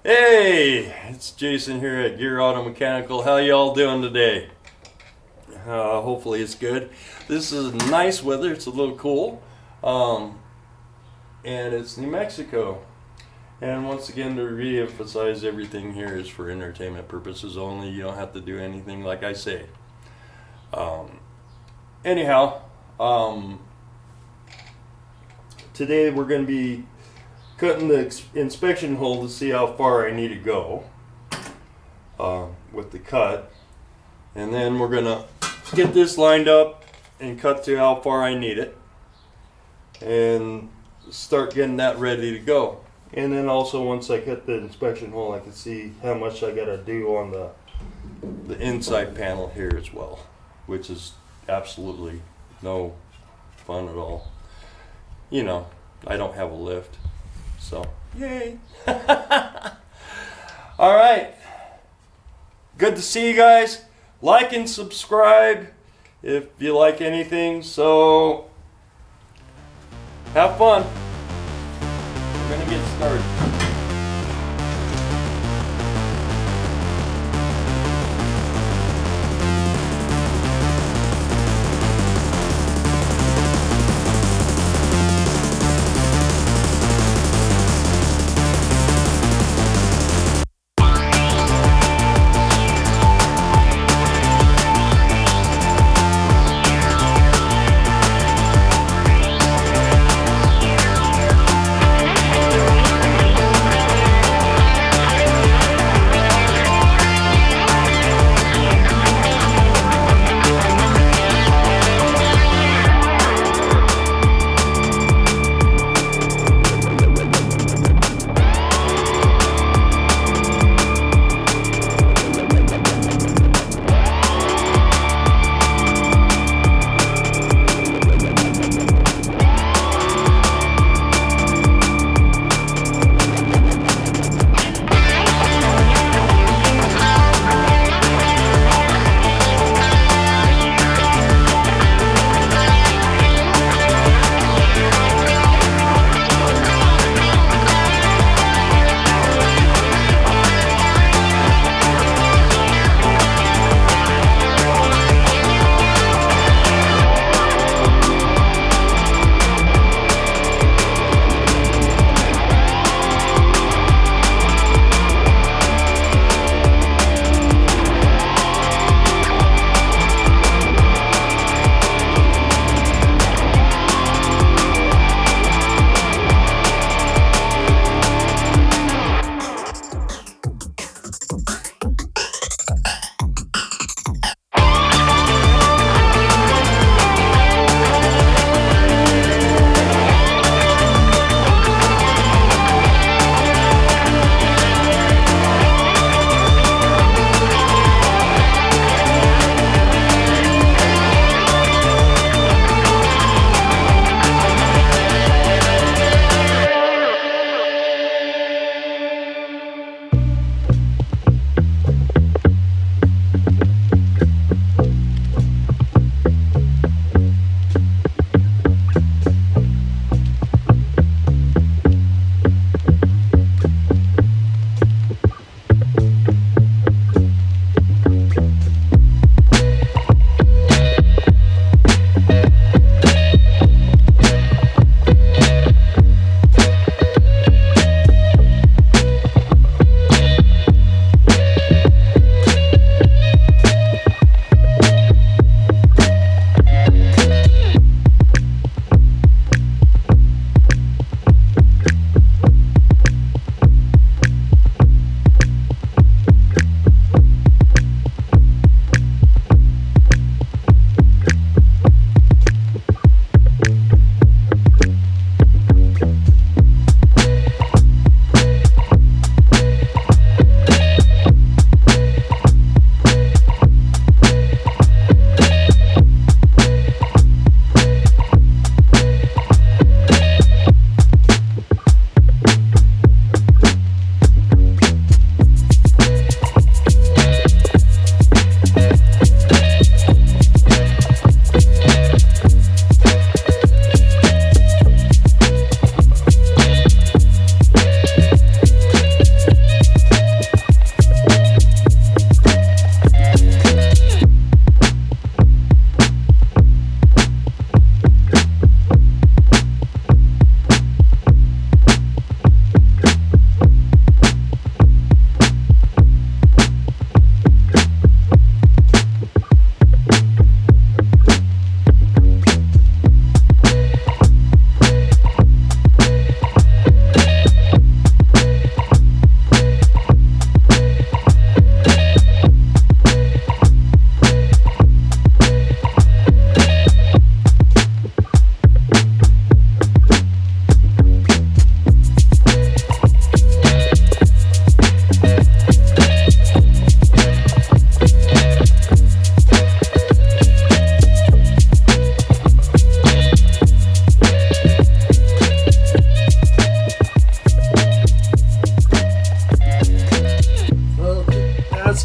Hey, it's Jason here at Gear Auto Mechanical. How y'all doing today? Hopefully it's good. This is nice weather. It's a little cool. And it's New Mexico. And once again, to re-emphasize, everything here is for entertainment purposes only. You don't have to do anything like I say. Anyhow, today we're going to be cutting the inspection hole to see how far I need to go with the cut, and then we're gonna get this lined up and cut to how far I need it and start getting that ready to go. And then also, once I cut the inspection hole, I can see how much I gotta do on the inside panel here as well, which is absolutely no fun at all. You know, I don't have a lift. So, yay. All right. Good to see you guys. Like and subscribe if you like anything. So, have fun. We're going to get started.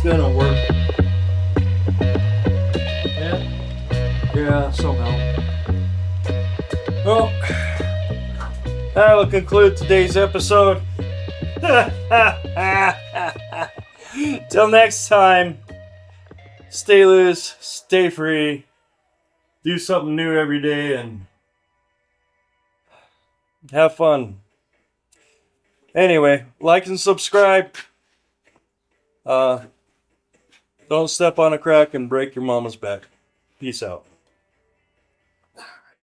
gonna work. Yeah, somehow. Well, that'll conclude today's episode. Till next time, stay loose, stay free, do something new every day, and have fun. Anyway, like and subscribe. Don't step on a crack and break your mama's back. Peace out.